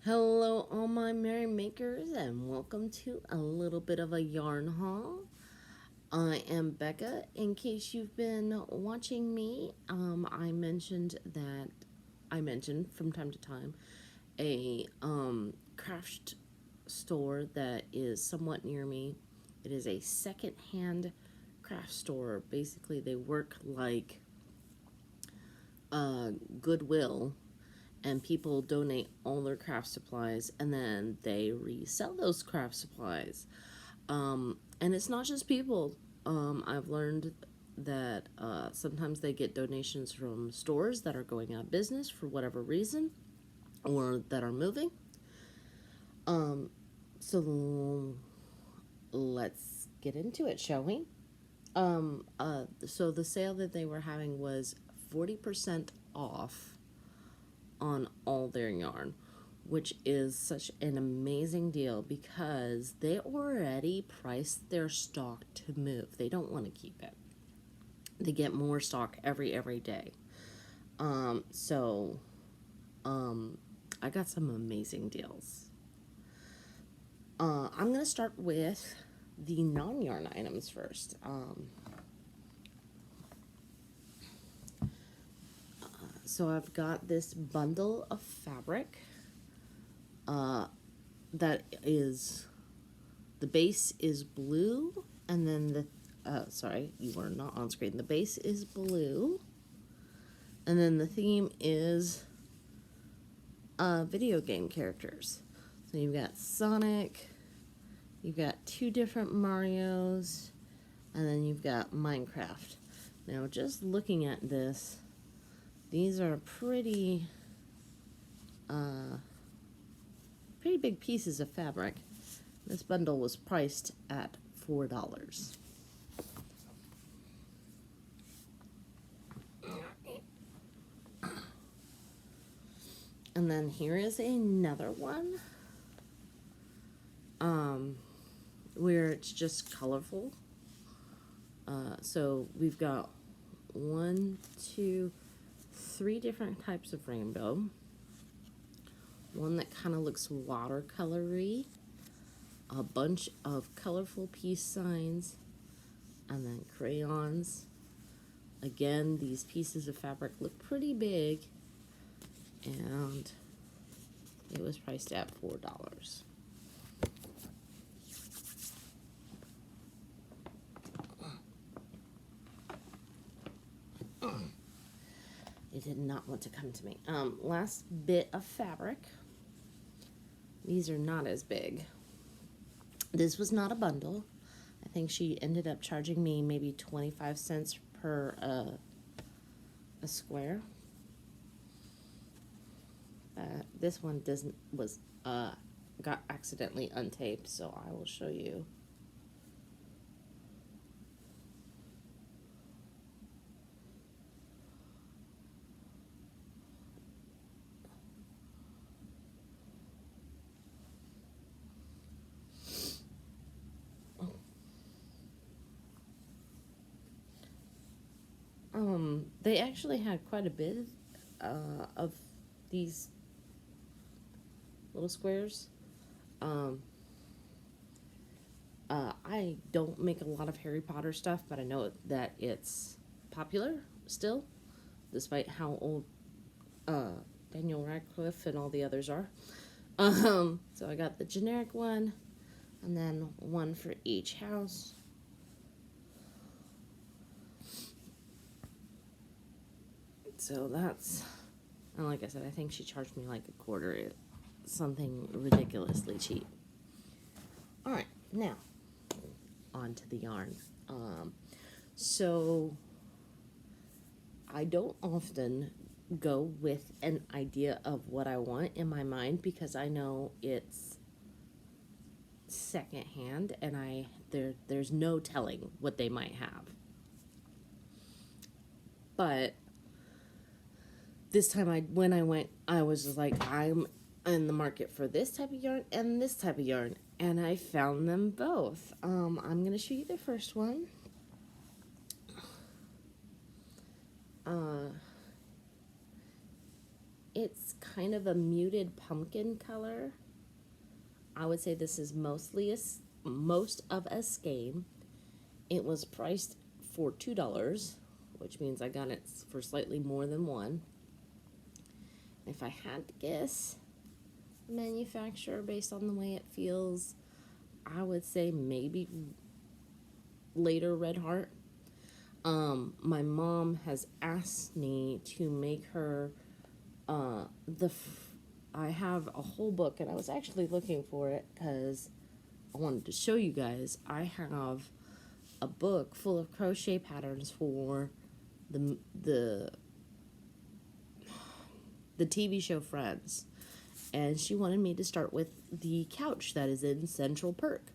Hello, all my merry makers, and welcome to a little bit of a yarn haul. I am Becca. In case you've been watching me, I mentioned from time to time a craft store that is somewhat near me. It is a second-hand craft store. Basically, they work like Goodwill, and people donate all their craft supplies and then they resell those craft supplies. And it's not just people. I've learned that sometimes they get donations from stores that are going out of business for whatever reason or that are moving. So let's get into it, shall we? So the sale that they were having was 40% off on all their yarn, which is such an amazing deal because they already priced their stock to move. They don't want to keep it. They get more stock every day. So I got some amazing deals. I'm going to start with the non-yarn items first. So I've got this bundle of fabric that is, the base is blue, and then sorry, you were not on screen. The base is blue, and then the theme is video game characters. So you've got Sonic, you've got two different Marios, and then you've got Minecraft. Now, just looking at this, these are pretty big pieces of fabric. This bundle was priced at $4. And then here is another one where it's just colorful. So we've got 1, 2, 3 different types of rainbow. One that kind of looks watercolory, a bunch of colorful peace signs, and then crayons. Again, these pieces of fabric look pretty big, and it was priced at $4. It did not want to come to me. Last bit of fabric. These are not as big. This was not a bundle. I think she ended up charging me maybe 25 cents per a square. This one got accidentally untaped, so I will show you. They actually had quite a bit of these little squares. I don't make a lot of Harry Potter stuff, but I know that it's popular still, despite how old Daniel Radcliffe and all the others are. So I got the generic one, and then one for each house. So that's, and like I said, I think she charged me like a quarter, something ridiculously cheap. All right, now on to the yarn. So I don't often go with an idea of what I want in my mind because I know it's secondhand and there's no telling what they might have. But this time when I went, I was just like, I'm in the market for this type of yarn and this type of yarn, and I found them both. I'm going to show you the first one. it's kind of a muted pumpkin color. I would say this is most of a skein. It was priced for $2, which means I got it for slightly more than one. If I had to guess the manufacturer based on the way it feels, I would say maybe later Red Heart. My mom has asked me to make her I have a whole book, and I was actually looking for it because I wanted to show you guys. I have a book full of crochet patterns for the TV show Friends, and she wanted me to start with the couch that is in Central Perk.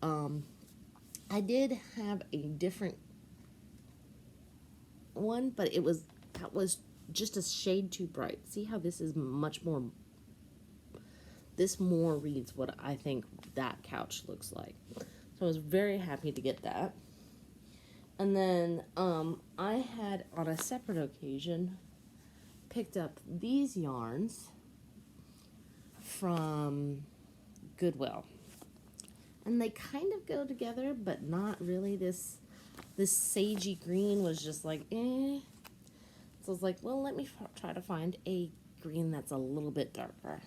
I did have a different one, but that was just a shade too bright. See how this is much more, this more reads what I think that couch looks like. So I was very happy to get that. And then I had, on a separate occasion, picked up these yarns from Goodwill. And they kind of go together, but not really. This sagey green was just like, eh. So I was like, well, let me try to find a green that's a little bit darker.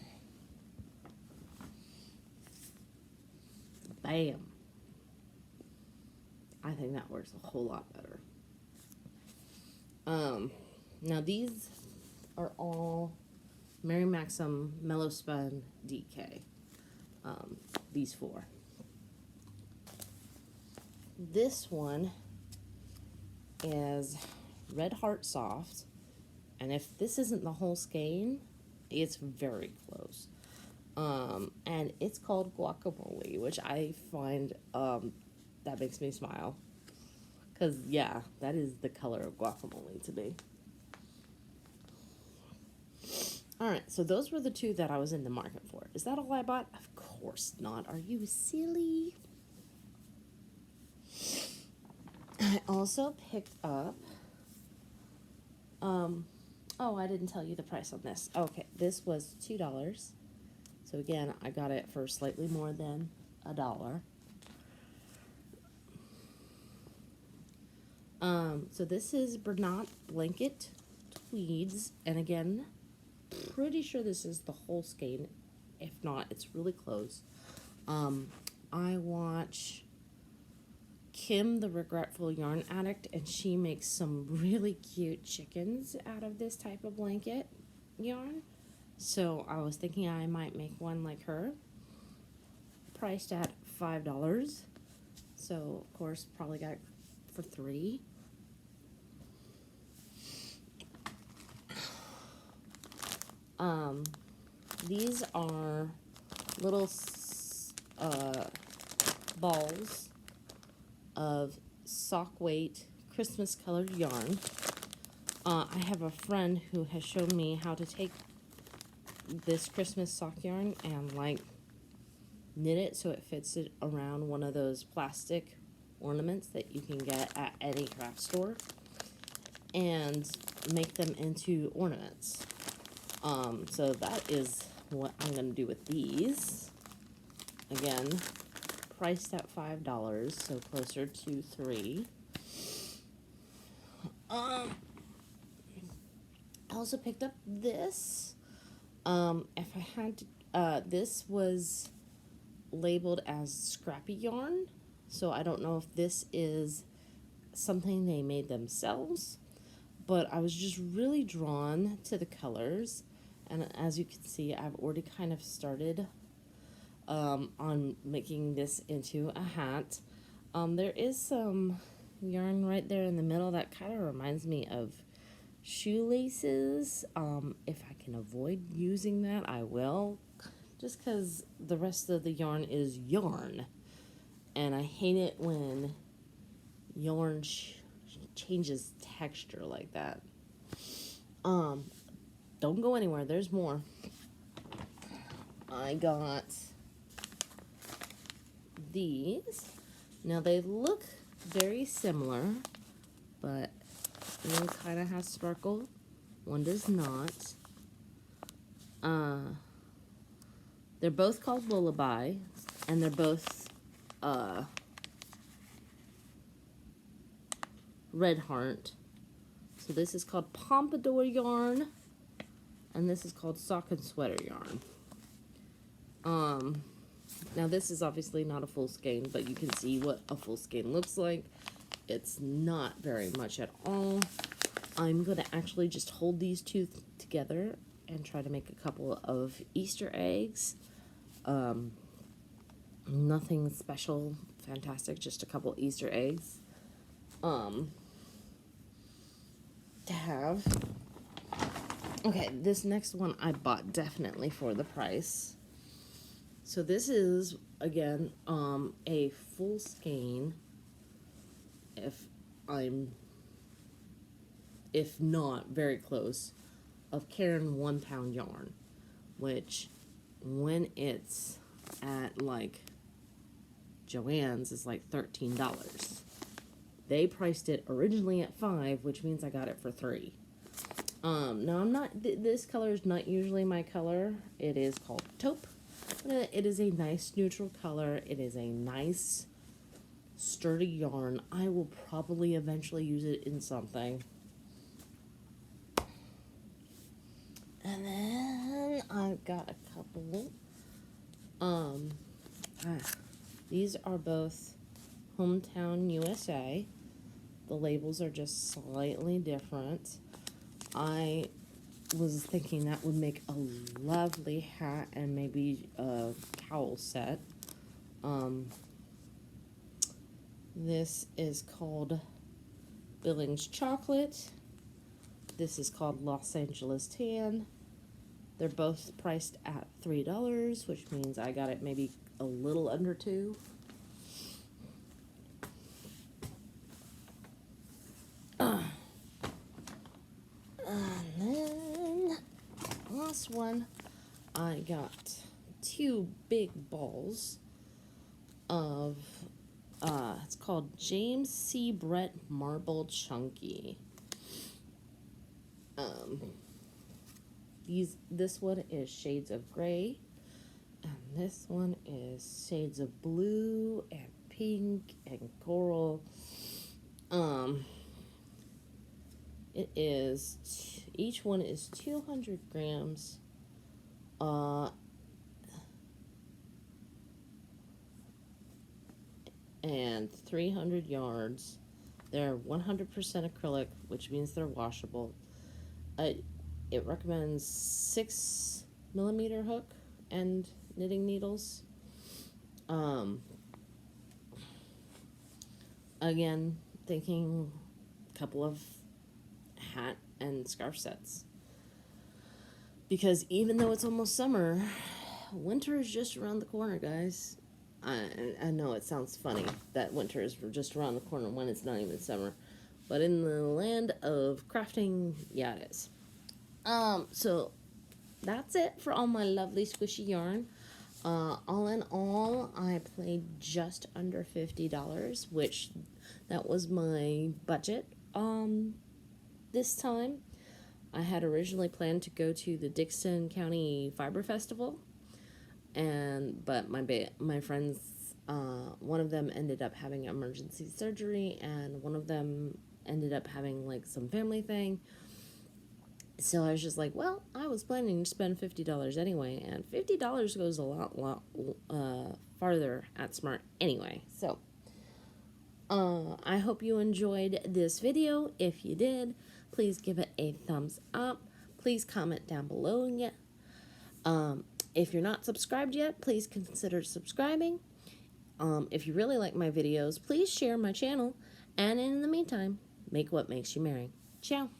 Bam. I think that works a whole lot better. Now these are all Mary Maxim Mellow Spun DK. These four. This one is Red Heart Soft, and if this isn't the whole skein, it's very close. And it's called Guacamole, which I find that makes me smile, because yeah, that is the color of guacamole to me. Alright, so those were the two that I was in the market for. Is that all I bought? Of course not. Are you silly? I also picked up, oh, I didn't tell you the price on this. Okay, this was $2. So again, I got it for slightly more than $1. So this is Bernat Blanket Tweeds, and again, pretty sure this is the whole skein. If not, it's really close. I watch Kim, the Regretful Yarn Addict, and she makes some really cute chickens out of this type of blanket yarn. So I was thinking I might make one like her, priced at $5. So of course, probably got it for $3. These are little balls of sock weight Christmas colored yarn. I have a friend who has shown me how to take this Christmas sock yarn and like knit it so it fits it around one of those plastic ornaments that you can get at any craft store and make them into ornaments. So that is what I'm going to do with these. Again, priced at $5, so closer to $3. I also picked up this. If I had to, this was labeled as scrappy yarn, so I don't know if this is something they made themselves, but I was just really drawn to the colors, and as you can see, I've already kind of started on making this into a hat. There is some yarn right there in the middle that kind of reminds me of shoelaces. If I can avoid using that, I will, just because the rest of the yarn is yarn, and I hate it when yarn changes texture like that. Don't go anywhere, there's more. I got these. Now they look very similar, but one kind of has sparkle, one does not. They're both called Lullaby, and they're both Red Heart. So this is called Pompadour yarn, and this is called Sock and Sweater yarn. Now this is obviously not a full skein, but you can see what a full skein looks like. It's not very much at all. I'm going to actually just hold these two together and try to make a couple of Easter eggs. Nothing special, fantastic, just a couple Easter eggs. To have. Okay, this next one I bought definitely for the price. So this is, again, a full skein, if not very close, of Caron 1 pound yarn, which when it's at like Joann's is like $13. They priced it originally at $5, which means I got it for $3. Now I'm not, this color is not usually my color. It is called taupe. It is a nice neutral color. It is a nice sturdy yarn. I will probably eventually use it in something. And then I've got a couple. These are both Hometown USA. The labels are just slightly different. I was thinking that would make a lovely hat and maybe a cowl set. This is called Billings Chocolate. This is called Los Angeles Tan. They're both priced at $3, which means I got it maybe a little under $2. And then last one, I got 2 big balls of it's called James C. Brett Marble Chunky. This one is shades of gray, and this one is shades of blue and pink and coral. It is each one is 200 grams. And 300 yards. They're 100% acrylic, which means they're washable. It recommends 6mm hook and knitting needles. Again, thinking a couple of hat and scarf sets. Because even though it's almost summer, winter is just around the corner, guys. I know it sounds funny that winter is just around the corner when it's not even summer. But in the land of crafting, yeah, it is. So that's it for all my lovely squishy yarn. All in all, I paid just under $50, which that was my budget this time. I had originally planned to go to the Dixon County Fiber Festival, but my friends, one of them ended up having emergency surgery, and one of them ended up having like some family thing. So I was just like, well, I was planning to spend $50 anyway, and $50 goes a lot farther at Smart anyway. So I hope you enjoyed this video. If you did, please give it a thumbs up. Please comment down below. If you're not subscribed yet, please consider subscribing. If you really like my videos, please share my channel. And in the meantime, make what makes you merry. Ciao.